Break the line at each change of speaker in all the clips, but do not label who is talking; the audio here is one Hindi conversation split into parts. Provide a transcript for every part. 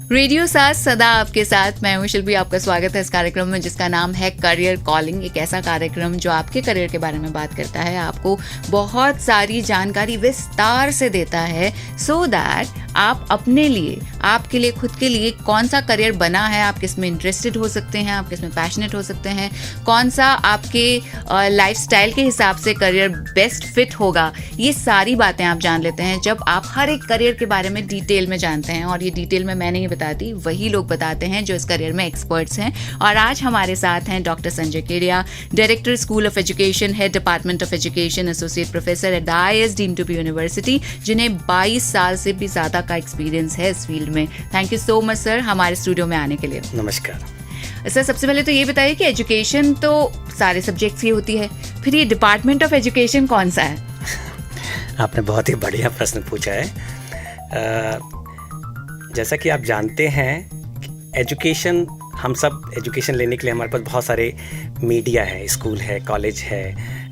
रेडियो साथ सदा आपके साथ। मैं हूं शिल्पी, आपका स्वागत है इस कार्यक्रम में जिसका नाम है करियर कॉलिंग। एक ऐसा कार्यक्रम जो आपके करियर के बारे में बात करता है, आपको बहुत सारी जानकारी विस्तार से देता है सो दैट आप अपने लिए, आपके लिए, खुद के लिए कौन सा करियर बना है, आप किस में इंटरेस्टेड हो सकते हैं, आप किस में पैशनेट हो सकते हैं, कौन सा आपके लाइफस्टाइल के हिसाब से करियर बेस्ट फिट होगा, ये सारी बातें आप जान लेते हैं जब आप हर एक करियर के बारे में डिटेल में जानते हैं। और ये डिटेल में मैं नहीं बताती, वही लोग बताते हैं जो इस करियर में एक्सपर्ट्स हैं। और आज हमारे साथ हैं doctor Sanjay Kedia, director school of education, head department of education, associate professor at IIS deemed to be university, जिन्हें 22 साल से भी ज्यादा का एक्सपीरियंस है इस फील्ड में। Thank you so much sir हमारे स्टूडियो में आने के लिए।
नमस्कार
सर, सबसे पहले तो ये बताइए कि एजुकेशन तो सारे सब्जेक्ट्स की होती है, फिर ये डिपार्टमेंट ऑफ एजुकेशन कौन सा है?
आपने बहुत ही बढ़िया प्रश्न पूछा है। जैसा कि आप जानते हैं, एजुकेशन, हम सब एजुकेशन लेने के लिए हमारे पास बहुत सारे मीडिया है, स्कूल है, कॉलेज है,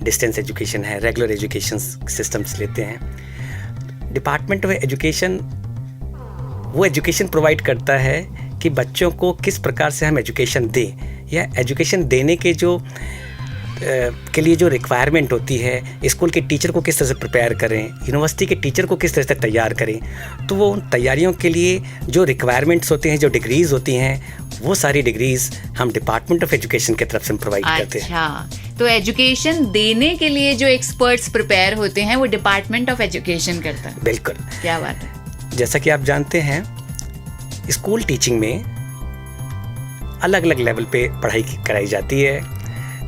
डिस्टेंस एजुकेशन है, रेगुलर एजुकेशन सिस्टम्स लेते हैं। डिपार्टमेंट ऑफ एजुकेशन वो एजुकेशन प्रोवाइड करता है कि बच्चों को किस प्रकार से हम एजुकेशन दें, या एजुकेशन देने के के लिए जो रिक्वायरमेंट होती है, स्कूल के टीचर को किस तरह से प्रिपेयर करें, यूनिवर्सिटी के टीचर को किस तरह से तैयार करें। तो वो उन तैयारियों के लिए जो रिक्वायरमेंट्स होते हैं, जो डिग्रीज़ होती हैं, वो सारी डिग्रीज़ हम डिपार्टमेंट ऑफ एजुकेशन की तरफ से प्रोवाइड करते हैं।
अच्छा, तो एजुकेशन देने के लिए जो एक्सपर्ट्स प्रिपेयर होते हैं वो डिपार्टमेंट ऑफ एजुकेशन करता है।
बिल्कुल,
क्या बात है।
जैसा कि आप जानते हैं, स्कूल टीचिंग में अलग अलग लेवल पे पढ़ाई कराई जाती है।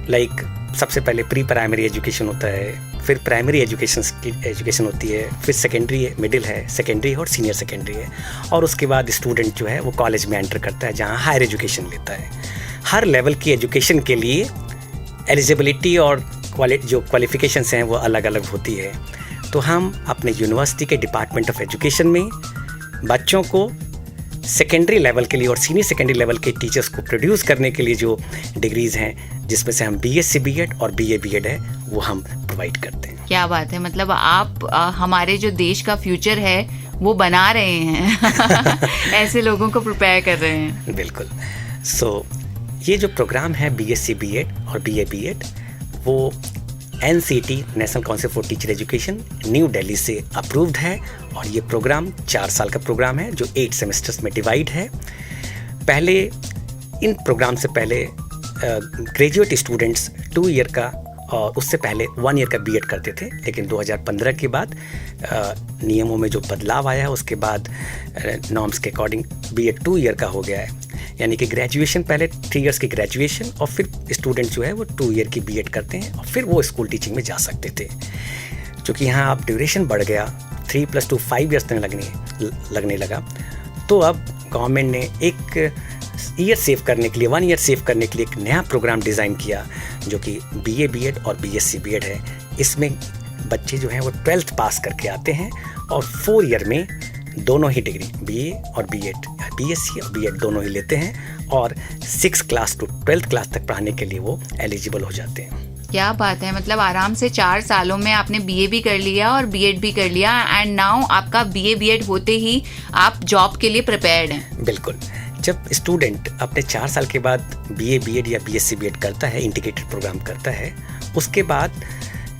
लाइक सबसे पहले प्री प्राइमरी एजुकेशन होता है, फिर प्राइमरी एजुकेशन होती है, फिर सेकेंडरी है, मिडिल है, सेकेंडरी है और सीनियर सेकेंडरी है। और उसके बाद स्टूडेंट जो है वो कॉलेज में एंटर करता है, जहाँ हायर एजुकेशन लेता है। हर लेवल की एजुकेशन के लिए एलिजिबिलिटी और जो क्वालिफिकेशंस हैं वो अलग अलग होती है। तो हम अपने यूनिवर्सिटी के डिपार्टमेंट ऑफ एजुकेशन में बच्चों को सेकेंडरी लेवल के लिए और सीनियर सेकेंडरी लेवल के टीचर्स को प्रोड्यूस करने के लिए जो डिग्रीज़ हैं, जिसमें से हम BSc BEd और BA BEd है, वो हम प्रोवाइड करते हैं।
क्या बात है, मतलब आप हमारे जो देश का फ्यूचर है वो बना रहे हैं ऐसे लोगों को प्रिपेयर कर रहे हैं।
बिल्कुल। ये जो प्रोग्राम है BSc BEd और BA BEd, वो NCT national council for teacher education new Delhi से अप्रूव्ड है। और ये प्रोग्राम 4 साल का प्रोग्राम है जो 8 सेमेस्टर्स में डिवाइड है। पहले इन प्रोग्राम से पहले ग्रेजुएट स्टूडेंट्स 2 ईयर का और उससे पहले 1 ईयर का BEd करते थे, लेकिन 2015 के बाद नियमों में जो बदलाव आया है उसके बाद नॉर्म्स के अकॉर्डिंग BEd 2 ईयर का हो गया है। यानी कि ग्रेजुएशन पहले 3 इयर्स की ग्रेजुएशन और फिर स्टूडेंट जो है वो 2 ईयर की BEd करते हैं और फिर वो स्कूल टीचिंग में जा सकते थे। क्योंकि यहाँ अब ड्यूरेशन बढ़ गया, 3 + 2 5 ईयर्स तक लगने लगा, तो अब गवर्नमेंट ने 1 ईयर सेव करने के लिए, 1 ईयर सेव करने के लिए एक नया प्रोग्राम डिज़ाइन किया जो कि BA BEd और BSc BEd है। इसमें बच्चे जो हैं वो 12th पास करके आते हैं और 4 ईयर में दोनों ही डिग्री BA और BEd, BSc और BEd दोनों ही लेते हैं और 6 क्लास टू 12th क्लास तक पढ़ाने के लिए वो एलिजिबल हो जाते हैं।
क्या बात है, मतलब आराम से 4 सालों में आपने BA भी कर लिया और BEd भी कर लिया, एंड नाउ आपका BA BEd होते ही आप जॉब के लिए प्रिपेयर्ड हैं।
बिल्कुल। जब स्टूडेंट अपने 4 साल के बाद BA BEd या BSc BEd करता है, इंटीग्रेटेड प्रोग्राम करता है, उसके बाद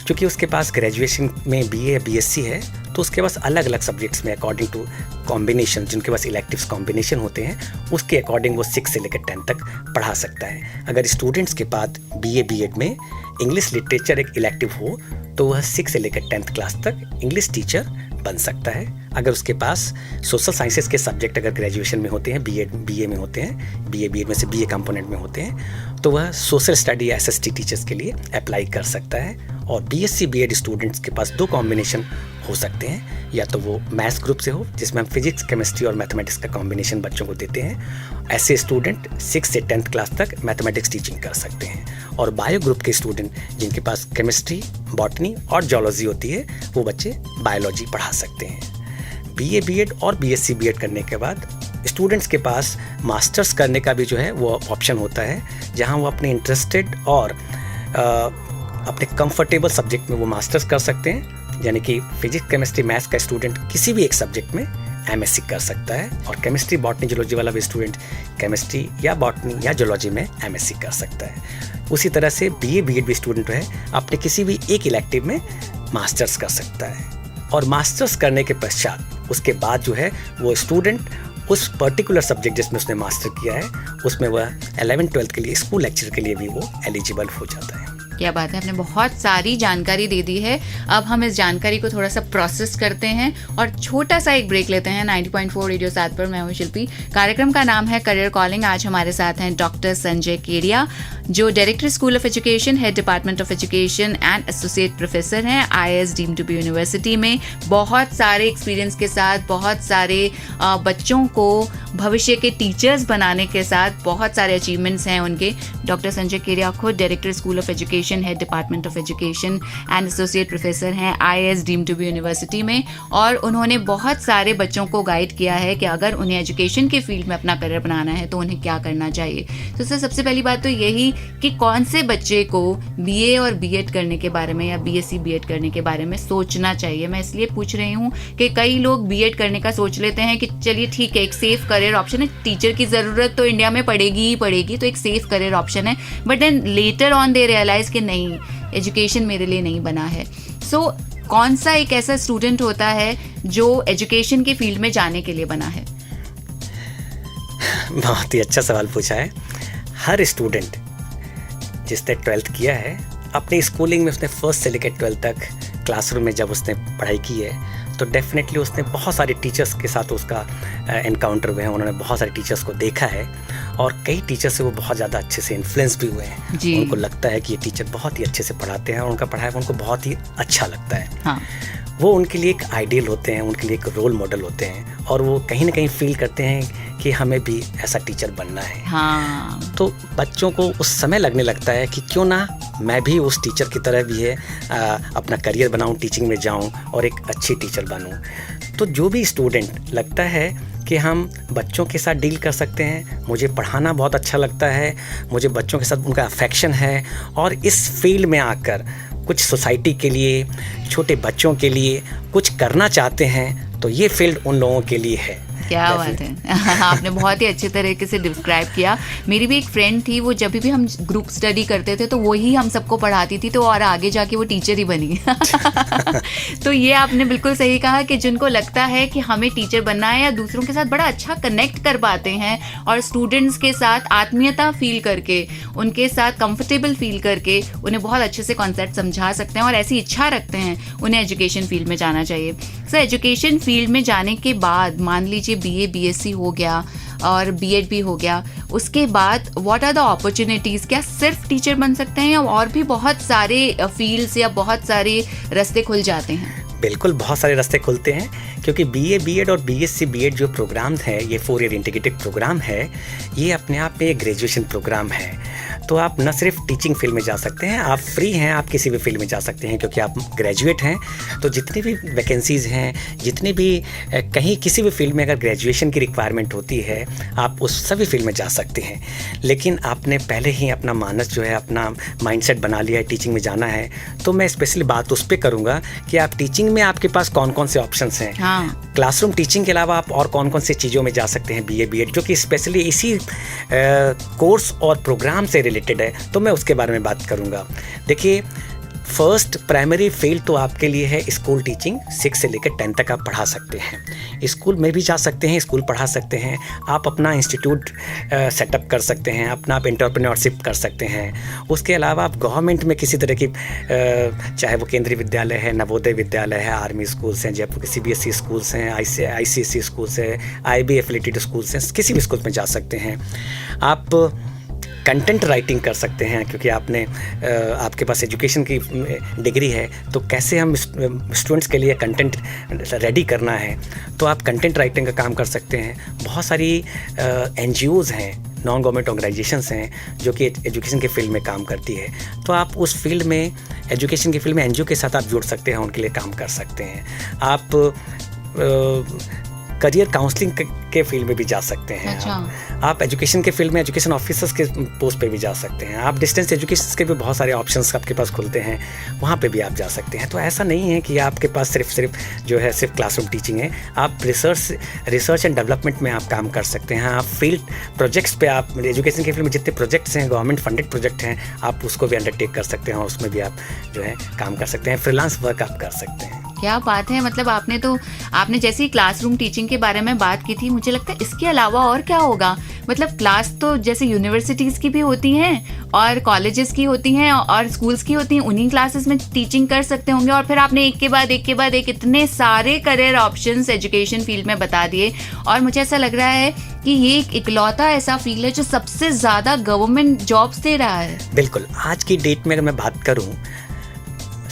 चूँकि उसके पास ग्रेजुएशन में BA या BSc है, तो उसके पास अलग अलग सब्जेक्ट्स में अकॉर्डिंग टू कॉम्बिनेशन, जिनके पास इलेक्टिव्स कॉम्बिनेशन होते हैं, उसके अकॉर्डिंग वो 6 से लेकर 10 तक पढ़ा सकता है। अगर स्टूडेंट्स के पास BA BEd में इंग्लिश लिटरेचर एक इलेक्टिव हो, तो वह 6 से लेकर 10th क्लास तक इंग्लिश टीचर बन सकता है। अगर उसके पास सोशल साइंसेस के सब्जेक्ट अगर ग्रेजुएशन में होते हैं, BA में होते हैं, BA BEd में से BA कंपोनेंट में होते हैं, तो वह सोशल स्टडी या SST टीचर्स के लिए अप्लाई कर सकता है। और BSc BEd स्टूडेंट्स के पास 2 कॉम्बिनेशन हो सकते हैं, या तो वो मैथ्स ग्रुप से हो जिसमें हम फिजिक्स, केमिस्ट्री और मैथमेटिक्स का कॉम्बिनेशन बच्चों को देते हैं। ऐसे स्टूडेंट 6 से 10th क्लास तक मैथमेटिक्स टीचिंग कर सकते हैं। और बायो ग्रुप के स्टूडेंट जिनके पास केमिस्ट्री, बॉटनी और जूलॉजी होती है, वो बच्चे बायोलॉजी पढ़ा सकते हैं। BA BEd और BSc BEd करने के बाद स्टूडेंट्स के पास मास्टर्स करने का भी जो है वो ऑप्शन होता है, जहाँ वो अपने इंटरेस्टेड और अपने कंफर्टेबल सब्जेक्ट में वो मास्टर्स कर सकते हैं। यानी कि फिजिक्स, केमिस्ट्री, मैथ्स का स्टूडेंट किसी भी एक सब्जेक्ट में एमएससी कर सकता है, और केमिस्ट्री बॉटनी जूलॉजी वाला भी स्टूडेंट केमिस्ट्री या बॉटनी या जूलॉजी में एमएससी कर सकता है। उसी तरह से बीए बीएड भी स्टूडेंट है अपने किसी भी एक इलेक्टिव में मास्टर्स कर सकता है, और मास्टर्स करने के पश्चात उसके बाद जो है वो स्टूडेंट उस पर्टिकुलर सब्जेक्ट जिसमें उसने मास्टर किया है उसमें वह 11th-12th के लिए स्कूल लेक्चर के लिए भी वो एलिजिबल हो जाता है।
क्या बात है, आपने बहुत सारी जानकारी दे दी है। अब हम इस जानकारी को थोड़ा सा प्रोसेस करते हैं और छोटा सा एक ब्रेक लेते हैं। 90.4 रेडियो 7 पर मैं हूं शिल्पी। कार्यक्रम का नाम है करियर कॉलिंग। आज हमारे साथ हैं डॉक्टर संजय केडिया, जो director school of education, head department of education and associate professor हैं IIS deemed to be university में। बहुत सारे एक्सपीरियंस के साथ, बहुत सारे बच्चों को भविष्य के टीचर्स बनाने के साथ बहुत सारे अचीवमेंट्स हैं उनके। डॉक्टर संजय केडिया खुद director school of education, head department of education and associate professor हैं IIS deemed to be university में, और उन्होंने बहुत सारे बच्चों को गाइड किया है कि अगर उन्हें एजुकेशन के फील्ड में अपना करियर बनाना है तो उन्हें क्या करना चाहिए। तो सर, सबसे पहली बात तो यही कि कौन से बच्चे को BA और BEd करने के बारे में या BSc BEd करने के बारे में सोचना चाहिए। मैं इसलिए पूछ रही हूँ कि कई लोग BEd करने का सोच लेते हैं कि चलिए ठीक है, एक सेफ करियर ऑप्शन है, टीचर की ज़रूरत तो इंडिया में पड़ेगी ही पड़ेगी, तो एक सेफ करियर ऑप्शन है। But then later on they realise कि नहीं, एजुकेशन मेरे लिए नहीं बना है। सो कौन सा एक ऐसा स्टूडेंट होता है जो एजुकेशन के फील्ड में जाने के लिए बना है?
बहुत ही अच्छा सवाल पूछा है। हर स्टूडेंट जिसने 12th किया है, अपनी स्कूलिंग में उसने 1st से लेकर 12th तक क्लासरूम में जब उसने पढ़ाई की है तो डेफिनेटली उसने बहुत सारे टीचर्स के साथ उसका एनकाउंटर हुए हैं, उन्होंने बहुत सारे टीचर्स को देखा है, और कई टीचर से वो बहुत ज़्यादा अच्छे से इन्फ्लुएंस भी हुए हैं। उनको लगता है कि ये टीचर बहुत ही अच्छे से पढ़ाते हैं और उनका पढ़ाया उनको बहुत ही अच्छा लगता है।
हाँ।
वो उनके लिए एक आइडियल होते हैं, उनके लिए एक रोल मॉडल होते हैं, और वो कहीं ना कहीं फील करते हैं कि हमें भी ऐसा टीचर बनना है।
हाँ।
तो बच्चों को उस समय लगने लगता है कि क्यों ना मैं भी उस टीचर की तरह भी है अपना करियर बनाऊं, टीचिंग में जाऊं और एक अच्छी टीचर बनूं। तो जो भी स्टूडेंट लगता है कि हम बच्चों के साथ डील कर सकते हैं, मुझे पढ़ाना बहुत अच्छा लगता है, मुझे बच्चों के साथ उनका अफेक्शन है, और इस फील्ड में आकर कुछ सोसाइटी के लिए, छोटे बच्चों के लिए कुछ करना चाहते हैं, तो ये फील्ड उन लोगों के लिए है।
क्या बात है, आपने बहुत ही अच्छे तरीके से डिस्क्राइब किया। मेरी भी एक फ्रेंड थी, वो जब भी हम ग्रुप स्टडी करते थे तो वही हम सबको पढ़ाती थी, तो और आगे जाके वो टीचर ही बनी। तो ये आपने बिल्कुल सही कहा कि जिनको लगता है कि हमें टीचर बनना है या दूसरों के साथ बड़ा अच्छा कनेक्ट कर पाते हैं और स्टूडेंट्स के साथ आत्मीयता फील करके, उनके साथ कंफर्टेबल फील करके उन्हें बहुत अच्छे से कॉन्सेप्ट समझा सकते हैं और ऐसी इच्छा रखते हैं, उन्हें एजुकेशन फील्ड में जाना चाहिए। सर, एजुकेशन फील्ड में जाने के बाद मान लीजिए BA BSc हो गया और BEd भी हो गया, उसके बाद व्हाट आर द अपॉर्चुनिटीज़? क्या सिर्फ टीचर बन सकते हैं या और भी बहुत सारे फील्ड्स या बहुत सारे रास्ते खुल जाते हैं?
बिल्कुल, बहुत सारे रास्ते खुलते हैं, क्योंकि BA BEd और BSc BEd जो प्रोग्राम है, ये 4 ईयर इंटीग्रेटेड प्रोग्राम है, ये अपने आप में एक ग्रेजुएशन प्रोग्राम है। तो आप न सिर्फ टीचिंग फील्ड में जा सकते हैं, आप फ्री हैं, आप किसी भी फील्ड में जा सकते हैं, क्योंकि आप ग्रेजुएट हैं। तो जितनी भी वैकेंसीज़ हैं, जितनी भी कहीं किसी भी फील्ड में अगर ग्रेजुएशन की रिक्वायरमेंट होती है, आप उस सभी फील्ड में जा सकते हैं। लेकिन आपने पहले ही अपना मानस जो है, अपना माइंडसेट बना लिया है, टीचिंग में जाना है, तो मैं स्पेशली बात उस पर करूँगा कि आप टीचिंग में आपके पास कौन कौन से ऑप्शंस हैं।
हाँ।
क्लासरूम टीचिंग के अलावा आप और कौन कौन से चीज़ों में जा सकते हैं BA BEd, जो कि स्पेशली इसी कोर्स और प्रोग्राम से रिलेटेड है, तो मैं उसके बारे में बात करूंगा। देखिए, फर्स्ट प्राइमरी फील्ड तो आपके लिए है स्कूल टीचिंग। 6 से लेकर 10 तक आप पढ़ा सकते हैं, स्कूल में भी जा सकते हैं, स्कूल पढ़ा सकते हैं, आप अपना इंस्टीट्यूट सेटअप कर सकते हैं, अपना आप एंटरप्रेन्योरशिप कर सकते हैं। उसके अलावा आप गवर्नमेंट में किसी तरह की चाहे वो केंद्रीय विद्यालय है, नवोदय विद्यालय है, आर्मी स्कूल्स हैं, जयपुर के CBSE स्कूल्स हैं, ICSE स्कूल्स हैं, IB एफिलिएटेड स्कूल्स हैं, किसी भी स्कूल में जा सकते हैं। आप कंटेंट राइटिंग कर सकते हैं, क्योंकि आपके पास एजुकेशन की डिग्री है, तो कैसे हम स्टूडेंट्स के लिए कंटेंट रेडी करना है, तो आप कंटेंट राइटिंग का काम कर सकते हैं। बहुत सारी NGOs हैं, नॉन गवर्नमेंट ऑर्गेनाइजेशंस हैं, जो कि एजुकेशन के फील्ड में काम करती है, तो आप उस फील्ड में, एजुकेशन के फील्ड में NGO के साथ आप जुड़ सकते हैं, उनके लिए काम कर सकते हैं। आप करियर काउंसलिंग के फील्ड में भी जा सकते हैं।
अच्छा।
आप एजुकेशन के फील्ड में एजुकेशन ऑफिसर्स के पोस्ट पे भी जा सकते हैं। आप डिस्टेंस एजुकेशन के भी बहुत सारे ऑप्शंस आपके पास खुलते हैं, वहाँ पे भी आप जा सकते हैं। तो ऐसा नहीं है कि आपके पास सिर्फ जो है सिर्फ क्लासरूम टीचिंग है। आप रिसर्च एंड डेवलपमेंट में आप काम कर सकते हैं। आप फील्ड प्रोजेक्ट्स पे, आप एजुकेशन के फील्ड में जितने प्रोजेक्ट्स हैं, गवर्नमेंट फंडेड प्रोजेक्ट हैं, आप उसको भी अंडरटेक कर सकते हैं और उसमें भी आप जो है काम कर सकते हैं। फ्रीलांस वर्क आप कर सकते हैं।
क्या बात है। मतलब आपने जैसे ही क्लासरूम टीचिंग के बारे में बात की थी, मुझे लगता है इसके अलावा और क्या होगा। मतलब क्लास तो जैसे यूनिवर्सिटीज़ की भी होती हैं और कॉलेजेस की होती हैं और स्कूल्स की होती हैं, उन्हीं क्लासेस में टीचिंग कर सकते होंगे। और फिर आपने एक के बाद एक इतने सारे करियर ऑप्शंस एजुकेशन फील्ड में बता दिए। और मुझे ऐसा लग रहा है कि ये एक इकलौता ऐसा फील्ड है जो सबसे ज़्यादा गवर्नमेंट जॉब्स दे रहा है।
बिल्कुल। आज की डेट में अगर मैं बात करूँ,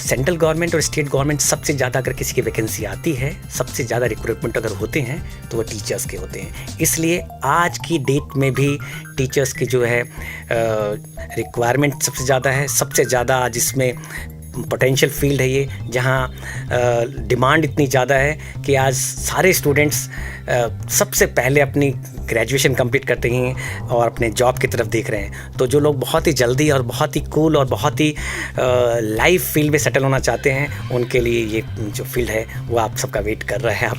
सेंट्रल गवर्नमेंट और स्टेट गवर्नमेंट सबसे ज़्यादा अगर किसी की वैकेंसी आती है, सबसे ज़्यादा रिक्रूटमेंट अगर होते हैं तो वो टीचर्स के होते हैं। इसलिए आज की डेट में भी टीचर्स की जो है रिक्वायरमेंट सबसे ज़्यादा है। सबसे ज़्यादा आज इसमें पोटेंशियल फील्ड है ये, जहाँ डिमांड इतनी ज़्यादा है कि आज सारे स्टूडेंट्स सबसे पहले अपनी ग्रेजुएशन कंप्लीट करते हैं और अपने जॉब की तरफ देख रहे हैं। तो जो लोग बहुत ही जल्दी और बहुत ही कूल और बहुत ही लाइफ फील्ड में सेटल होना चाहते हैं, उनके लिए ये जो फील्ड है वो आप सबका वेट कर रहा है।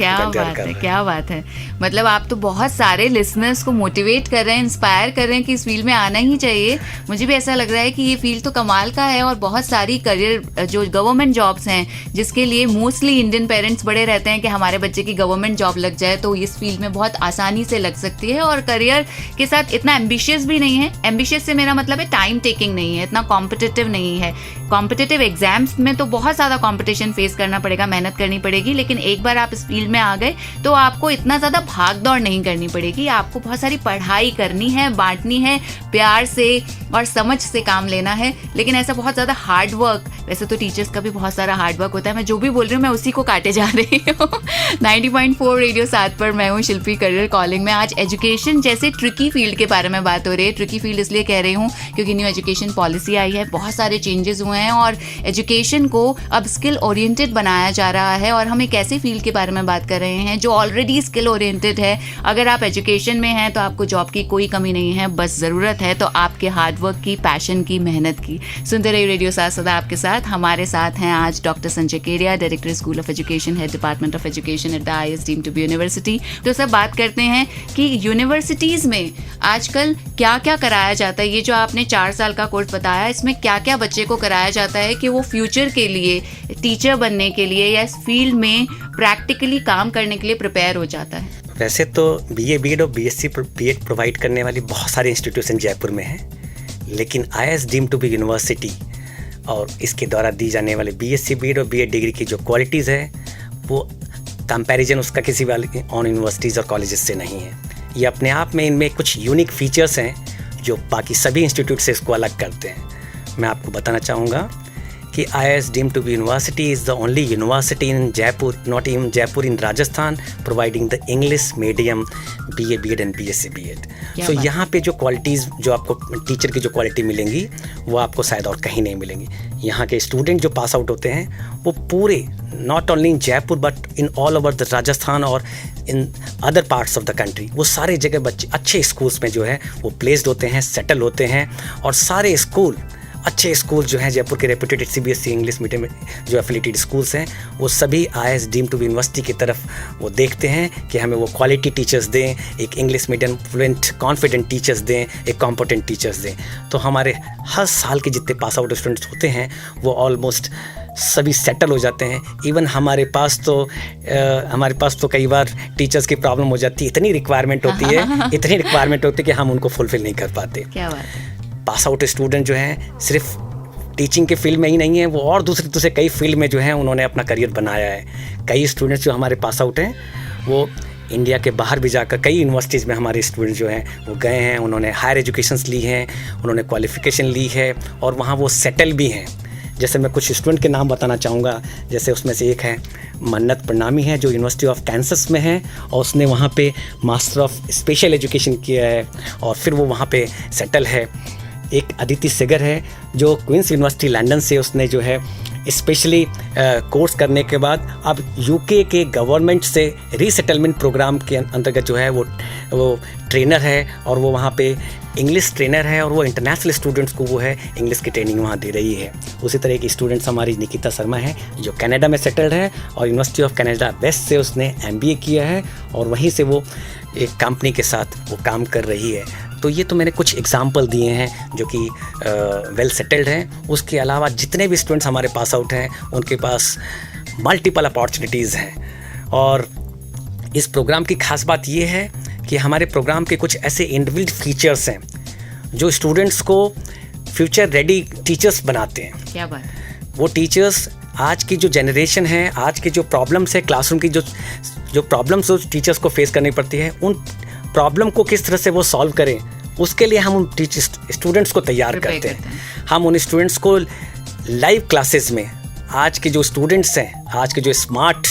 क्या बात है। मतलब आप तो बहुत सारे लिसनर्स को मोटिवेट कर रहे हैं, इंस्पायर कर रहे हैं कि इस फील्ड में आना ही चाहिए। मुझे भी ऐसा लग रहा है कि ये फील्ड तो कमाल का है और बहुत सारी करियर जो गवर्नमेंट जॉब्स हैं, जिसके लिए मोस्टली इंडियन पेरेंट्स बड़े रहते हैं कि हमारे बच्चे की गवर्नमेंट जॉब लग जाए, तो इस फील्ड में बहुत आसानी से लग सकती है। और करियर के साथ इतना एम्बिशियस भी नहीं है। एम्बिशियस से मेरा मतलब है टाइम टेकिंग नहीं है, इतना कॉम्पिटिटिव नहीं है। कॉम्पिटिटिव एग्जाम्स में तो बहुत ज़्यादा कॉम्पिटिशन फेस करना पड़ेगा, मेहनत करनी पड़ेगी। लेकिन एक बार आप इस फील्ड में आ गए तो आपको इतना ज़्यादा भाग दौड़ नहीं करनी पड़ेगी। आपको बहुत सारी पढ़ाई करनी है, बांटनी है, प्यार से और समझ से काम लेना है। लेकिन ऐसा बहुत ज़्यादा हार्ड वर्क, वैसे तो टीचर्स का भी बहुत सारा हार्ड वर्क होता है। मैं जो भी बोल रही हूँ मैं उसी को काटे जा रही हूँ। 90.4 रेडियो 7 पर मैं हूँ शिल्पी करियर कॉलिंग में। आज एजुकेशन जैसे ट्रिकी फील्ड के बारे में बात हो रही है। ट्रिकी फील्ड इसलिए कह रही हूँ क्योंकि न्यू एजुकेशन पॉलिसी आई है, बहुत सारे चेंजेस हुए हैं और एजुकेशन को अब स्किल ओरिएंटेड बनाया जा रहा है। और हम एक ऐसे फील्ड के बारे में बात कर रहे हैं जो ऑलरेडी स्किल ओरिएंटेड है। अगर आप एजुकेशन में हैं तो आपको जॉब की कोई कमी नहीं है, बस ज़रूरत है तो आपके हार्डवर्क की, पैशन की, मेहनत की। सुनते रहिए रेडियो साथ सदा आपके साथ। हमारे साथ हैं आज doctor Sanjay Kedia, director school of education, head department of education at the IIS deemed to be university. तो सब बात करते हैं कि यूनिवर्सिटीज़ में आजकल क्या क्या कराया जाता है। ये जो आपने 4 साल का कोर्स बताया, इसमें क्या क्या बच्चे को कराया जाता है कि वो फ्यूचर के लिए, टीचर बनने के लिए या इस फील्ड में प्रैक्टिकली काम करने के लिए प्रिपेयर हो जाता है।
वैसे तो BA BEd और BSc BEd प्रोवाइड करने वाली बहुत सारे इंस्टीट्यूशन जयपुर में हैं, लेकिन IIS deemed to be university और इसके द्वारा दी जाने वाले BSc BEd और BEd डिग्री की जो क्वालिटीज़ है वो कंपैरिजन उसका किसी वाले ऑन यूनिवर्सिटीज़ और कॉलेजेस से नहीं है। ये अपने आप में इनमें कुछ यूनिक फीचर्स हैं जो बाकी सभी इंस्टीट्यूट से इसको अलग करते हैं। मैं आपको बताना चाहूँगा कि IIS deemed to be university is the only university in Jaipur, not in Jaipur, in Rajasthan, providing the English medium BA BEd and BSc BEd. So यहाँ पे जो क्वालिटीज़, जो आपको टीचर की जो क्वालिटी मिलेंगी वो आपको शायद और कहीं नहीं मिलेंगी। यहाँ के स्टूडेंट जो पास आउट होते हैं वो पूरे not only in Jaipur but in all over the Rajasthan और in other parts of the country, वो सारे जगह बच्चे अच्छे स्कूल्स में जो है वो प्लेस्ड होते हैं, सेटल होते हैं। और सारे स्कूल, अच्छे स्कूल जो हैं जयपुर के रेपुटेड CBSE इंग्लिश मीडियम जो एफिलिएटेड स्कूल्स हैं, वो सभी IIS डीम्ड टू बी यूनिवर्सिटी की तरफ वो देखते हैं कि हमें वो क्वालिटी टीचर्स दें, एक English medium fluent confident teachers दें, एक कॉम्पिटेंट टीचर्स दें। तो हमारे हर साल के जितने पास आउट स्टूडेंट्स होते हैं वो ऑलमोस्ट सभी सेटल हो जाते हैं। इवन हमारे पास तो कई बार टीचर्स की प्रॉब्लम हो जाती है, इतनी रिक्वायरमेंट होती है कि हम उनको फुलफिल नहीं कर पाते।
क्या बात है।
पास आउट स्टूडेंट जो हैं सिर्फ टीचिंग के फील्ड में ही नहीं है, वो और दूसरे कई फील्ड में जो हैं उन्होंने अपना करियर बनाया है। कई स्टूडेंट्स जो हमारे पास आउट हैं वो इंडिया के बाहर भी जाकर कई यूनिवर्सिटीज़ में हमारे स्टूडेंट जो हैं वो गए हैं, उन्होंने हायर एजुकेशंस ली हैं, उन्होंने क्वालिफ़िकेशन ली है और वहाँ वो सेटल भी हैं। जैसे मैं कुछ स्टूडेंट के नाम बताना चाहूँगा, जैसे उसमें से एक है मन्नत प्रणामी है जो यूनिवर्सिटी ऑफ कैंसस में है और उसने वहाँ पे मास्टर ऑफ स्पेशल एजुकेशन किया है और फिर वो वहाँ पे सेटल है। एक अदिति सेगर है जो क्वींस यूनिवर्सिटी लंदन से उसने जो है स्पेशली कोर्स करने के बाद अब यूके के गवर्नमेंट से रीसेटलमेंट प्रोग्राम के अंतर्गत जो है वो ट्रेनर है और वो वहाँ पे इंग्लिश ट्रेनर है और वो इंटरनेशनल स्टूडेंट्स को वो है इंग्लिश की ट्रेनिंग वहाँ दे रही है। उसी तरह की स्टूडेंट्स हमारी निकिता शर्मा है जो कनाडा में सेटल्ड है और यूनिवर्सिटी ऑफ कनाडा वेस्ट से उसने MBA किया है और वहीं से वो एक कंपनी के साथ वो काम कर रही है। तो ये तो मैंने कुछ एग्जाम्पल दिए हैं जो कि वेल सेटल्ड हैं। उसके अलावा जितने भी स्टूडेंट्स हमारे पास आउट हैं उनके पास मल्टीपल अपॉर्चुनिटीज़ हैं। और इस प्रोग्राम की खास बात ये है कि हमारे प्रोग्राम के कुछ ऐसे इनबिल्ट फीचर्स हैं जो स्टूडेंट्स को फ्यूचर रेडी टीचर्स बनाते हैं।
क्या बात है।
वो टीचर्स आज की जो जनरेशन है, आज की जो प्रॉब्लम्स है, क्लासरूम की जो प्रॉब्लम्स टीचर्स को फेस करनी पड़ती है, उन प्रॉब्लम को किस तरह से वो सॉल्व करें, उसके लिए हम उन स्टूडेंट्स को तैयार करते हैं। हम उन स्टूडेंट्स को लाइव क्लासेस में आज के जो स्टूडेंट्स हैं, आज के जो स्मार्ट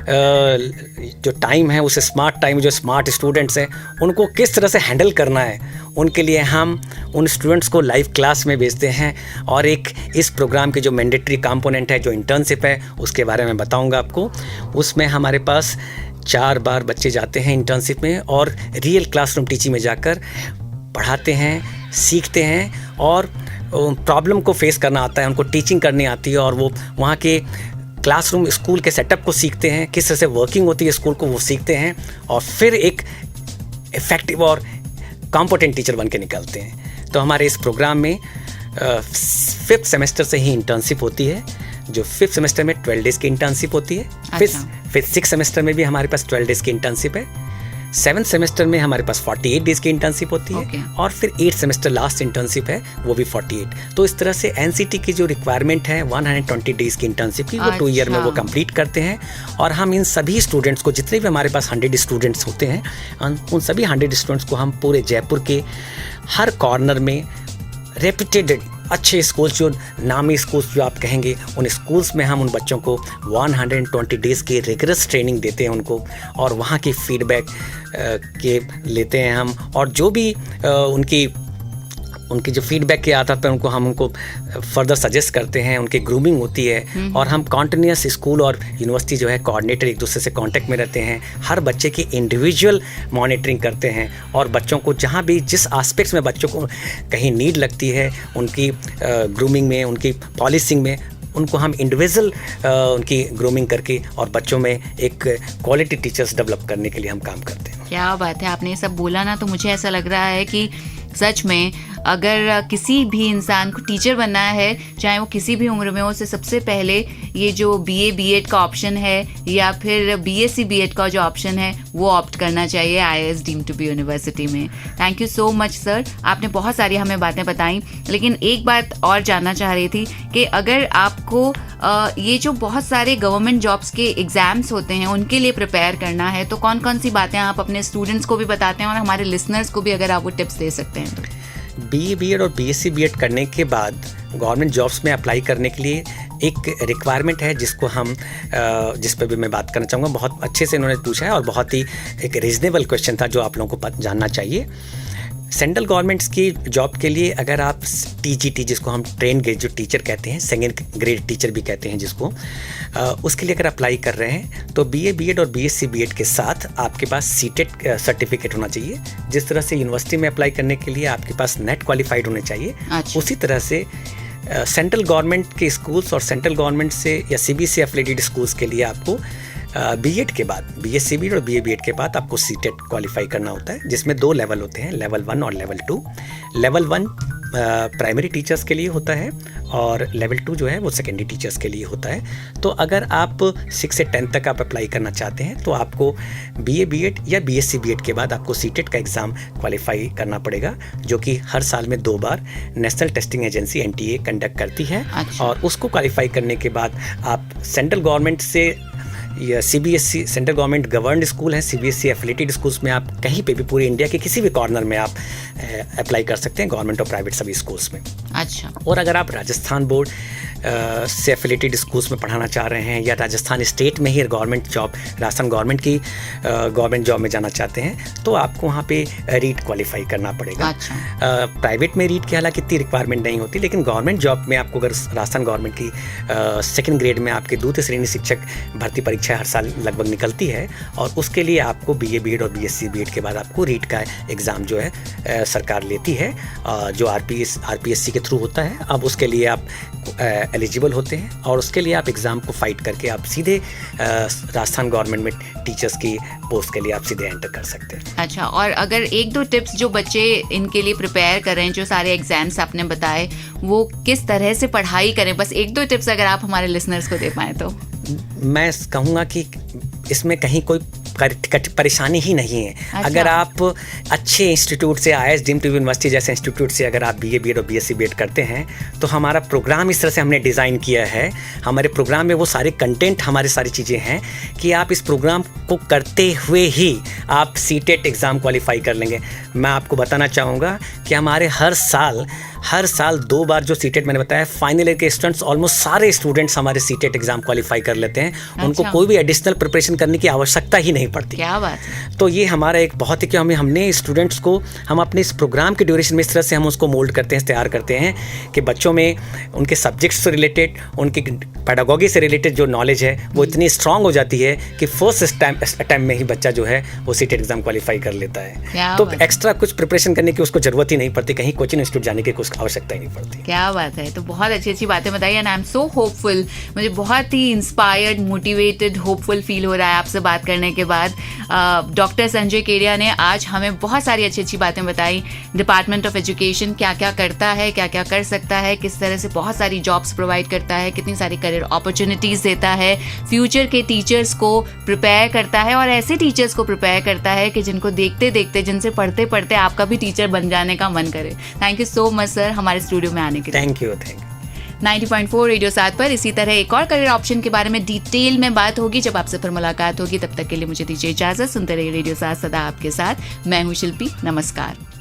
जो टाइम है, उस स्मार्ट टाइम जो स्मार्ट स्टूडेंट्स हैं उनको किस तरह से हैंडल करना है, उनके लिए हम उन स्टूडेंट्स को लाइव क्लास में भेजते हैं। और एक इस प्रोग्राम के जो मैंडेटरी कंपोनेंट है, जो इंटर्नशिप है, उसके बारे में बताऊंगा आपको। उसमें हमारे पास 4 बार बच्चे जाते हैं इंटर्नशिप में और रियल क्लासरूम टीचिंग में जाकर पढ़ाते हैं, सीखते हैं और प्रॉब्लम को फेस करना आता है, उनको टीचिंग करनी आती है और वो वहाँ के क्लासरूम स्कूल के सेटअप को सीखते हैं, किस तरह से वर्किंग होती है स्कूल को वो सीखते हैं और फिर एक इफ़ेक्टिव और कॉम्पिटेंट टीचर बन के निकलते हैं। तो हमारे इस प्रोग्राम में 5th सेमेस्टर से ही इंटर्नशिप होती है। जो 5th सेमेस्टर में 12 डेज़ की इंटर्नशिप होती है। फिर 6th सेमेस्टर में भी हमारे पास 12 डेज़ की इंटर्नशिप है। 7th सेमेस्टर में हमारे पास 48 डेज़ की इंटर्नशिप होती है और फिर 8th सेमेस्टर लास्ट इंटर्नशिप है वो भी 48। तो इस तरह से NCT की जो रिक्वायरमेंट है 120 डेज़ की इंटर्नशिप की, वो 2 ईयर में वो कंप्लीट करते हैं। और हम इन सभी स्टूडेंट्स को, जितने भी हमारे पास 100 स्टूडेंट्स होते हैं, उन सभी 100 स्टूडेंट्स को हम पूरे जयपुर के हर कॉर्नर में रेप्यूटेड अच्छे स्कूल्स, जो नामी स्कूल्स जो आप कहेंगे, उन स्कूल्स में हम उन बच्चों को 120 डेज़ की रिगरस ट्रेनिंग देते हैं उनको और वहाँ की फीडबैक के लेते हैं हम। और जो भी उनकी जो फीडबैक के आधार पर उनको फर्दर सजेस्ट करते हैं, उनकी ग्रूमिंग होती है और हम कॉन्टिन्यूस स्कूल और यूनिवर्सिटी जो है कोऑर्डिनेटर एक दूसरे से कांटेक्ट में रहते हैं। हर बच्चे की इंडिविजुअल मॉनिटरिंग करते हैं और बच्चों को जहाँ भी जिस एस्पेक्ट्स में बच्चों को कहीं नीड लगती है, उनकी ग्रूमिंग में, उनकी पॉलिसिंग में, उनको हम इंडिविजुअल उनकी ग्रूमिंग करके और बच्चों में एक क्वालिटी टीचर्स डेवलप करने के लिए हम काम करते हैं।
क्या बात है, आपने ये सब बोला ना तो मुझे ऐसा लग रहा है कि सच में अगर किसी भी इंसान को टीचर बनना है, चाहे वो किसी भी उम्र में हो, उससे सबसे पहले ये जो BA B.Ed का ऑप्शन है या फिर BSc B.Ed का जो ऑप्शन है वो ऑप्ट करना चाहिए IIS deemed to be university में। Thank you so much sir, आपने बहुत सारी हमें बातें बताई। लेकिन एक बात और जानना चाह रही थी कि अगर आपको ये जो बहुत सारे गवर्नमेंट जॉब्स के एग्जाम्स होते हैं उनके लिए प्रिपेयर करना है तो कौन कौन सी बातें आप अपने स्टूडेंट्स को भी बताते हैं और हमारे लिसनर्स को भी अगर आप वो टिप्स दे सकते हैं तो?
BA B.Ed और BSc B.Ed करने के बाद गवर्नमेंट जॉब्स में अप्लाई करने के लिए एक रिक्वायरमेंट है जिसको हम जिस पर भी मैं बात करना चाहूँगा। बहुत अच्छे से इन्होंने पूछा है और बहुत ही एक रीजनेबल क्वेश्चन था जो आप लोगों को जानना चाहिए। सेंट्रल गवर्नमेंट्स की जॉब के लिए अगर आप TGT, जिसको हम ट्रेन ग्रेजुएट टीचर कहते हैं, 2nd ग्रेड टीचर भी कहते हैं जिसको, उसके लिए अगर अप्लाई कर रहे हैं तो BA B.Ed और BSc B.Ed के साथ आपके पास CTET सर्टिफिकेट होना चाहिए। जिस तरह से यूनिवर्सिटी में अप्लाई करने के लिए आपके पास नेट क्वालिफाइड होने चाहिए, उसी तरह से सेंट्रल गवर्नमेंट के स्कूल्स और सेंट्रल गवर्नमेंट से या CBSE एफिलिएटेड स्कूल्स के लिए आपको B.Ed के बाद, BSc B.Ed और BA B.Ed के बाद आपको CTET क्वालिफाई करना होता है, जिसमें 2 लेवल होते हैं, लेवल 1 और लेवल 2। लेवल 1 प्राइमरी टीचर्स के लिए होता है और लेवल 2 जो है वो सेकेंडरी टीचर्स के लिए होता है। तो अगर आप 6 से 10 तक आप अप्लाई करना चाहते हैं तो आपको BA B.Ed या BSc B.Ed के बाद आपको CTET का एग्ज़ाम क्वालिफाई करना पड़ेगा, जो कि हर साल में 2 बार national testing agency NTA conduct करती है। और उसको क्वालिफाई करने के बाद आप सेंट्रल गवर्नमेंट से या CBSE central government governed school है, CBSE एफिलिएटेड स्कूल्स में आप कहीं पे भी पूरे इंडिया के किसी भी कॉर्नर में आप अप्लाई कर सकते हैं, गवर्नमेंट और प्राइवेट सभी स्कूल्स में।
अच्छा।
और अगर आप राजस्थान बोर्ड से एफिलिएटेड स्कूल्स में पढ़ाना चाह रहे हैं या राजस्थान स्टेट में ही गवर्नमेंट जॉब, राजस्थान गवर्नमेंट की गवर्नमेंट जॉब में जाना चाहते हैं तो आपको वहाँ पे रीट क्वालिफाई करना पड़ेगा।
अच्छा।
प्राइवेट में रीट की हालांकि इतनी रिक्वायरमेंट नहीं होती, लेकिन गवर्नमेंट जॉब में आपको अगर राजस्थान गवर्नमेंट की सेकंड ग्रेड में आपके द्वितीय श्रेणी शिक्षक भर्ती परीक्षा हर साल लगभग निकलती है और उसके लिए आपको BA BEd और BSc BEd के बाद आपको रीट का एग्ज़ाम जो है सरकार लेती है, जो RPSC के थ्रू होता है। अब उसके लिए आप एलिजिबल होते हैं और उसके लिए आप एग्ज़ाम को फाइट करके आप सीधे राजस्थान गवर्नमेंट में टीचर्स की पोस्ट के लिए आप सीधे एंटर कर सकते हैं।
अच्छा, और अगर एक दो टिप्स जो बच्चे इनके लिए प्रिपेयर कर रहे हैं, जो सारे एग्जाम्स आपने बताए, वो किस तरह से पढ़ाई करें, बस एक दो टिप्स अगर आप हमारे लिसनर्स को दे पाएँ तो।
मैं कहूँगा कि इसमें कहीं कोई परेशानी ही नहीं है।
अच्छा।
अगर आप अच्छे इंस्टीट्यूट से, IIS डीम्ड यूनिवर्सिटी जैसे इंस्टीट्यूट से अगर आप BA BEd और BSc BEd करते हैं तो हमारा प्रोग्राम इस तरह से हमने डिज़ाइन किया है, हमारे प्रोग्राम में वो सारे कंटेंट, हमारी सारी चीज़ें हैं कि आप इस प्रोग्राम को करते हुए ही आप CTET एग्ज़ाम क्वालिफाई कर लेंगे। मैं आपको बताना चाहूँगा कि हमारे हर साल 2 बार जो CTET मैंने बताया, फाइनल ईयर के स्टूडेंट्स, ऑलमोस्ट सारे स्टूडेंट्स हमारे CTET एग्ज़ाम क्वालिफाई कर लेते हैं।
अच्छा।
उनको कोई भी एडिशनल प्रिपरेशन करने की आवश्यकता ही नहीं पड़ती।
क्या बात है।
तो ये हमारा एक बहुत ही कि हमने स्टूडेंट्स को, हम अपने इस प्रोग्राम के ड्यूरेशन में इस तरह से हम उसको मोल्ड करते हैं, तैयार करते हैं कि बच्चों में उनके सब्जेक्ट्स से रिलेटेड, उनकी पेडागोगी से रिलेटेड जो नॉलेज है वो इतनी स्ट्रांग हो जाती है कि फर्स्ट अटैम्प्ट में ही बच्चा जो है वो CTET एग्ज़ाम क्वालिफाई कर लेता है। तो एक्स्ट्रा कुछ प्रिपरेशन करने की उसको ज़रूरत ही नहीं पड़ती, कहीं कोचिंग इंस्टीट्यूट जाने की कुछ आवश्यकता ही नहीं पड़ती।
क्या बात है। तो बहुत अच्छी अच्छी बातें बताई and I am so hopeful, मुझे बहुत ही इंस्पायर्ड, मोटिवेटेड, होपफुल फील हो रहा है आपसे बात करने के बाद। डॉक्टर संजय केडिया ने आज हमें बहुत सारी अच्छी अच्छी बातें बताई। डिपार्टमेंट ऑफ एजुकेशन क्या क्या करता है, क्या क्या कर सकता है, किस तरह से बहुत सारी जॉब्स प्रोवाइड करता है, कितनी सारी करियर अपॉर्चुनिटीज़ देता है, फ्यूचर के टीचर्स को प्रिपेयर करता है और ऐसे टीचर्स को प्रिपेयर करता है कि जिनको देखते देखते, जिनसे पढ़ते पढ़ते आपका भी टीचर बन जाने का मन करे। Thank you so much sir हमारे स्टूडियो में आने के लिए।
Thank you.
90.4 रेडियो 7 पर इसी तरह एक और करियर ऑप्शन के बारे में डिटेल में बात होगी जब आपसे फिर मुलाकात होगी। तब तक के लिए मुझे दीजिए इजाजत। सुनते रहिए रेडियो 7 सदा आपके साथ। मैं हूँ शिल्पी। नमस्कार।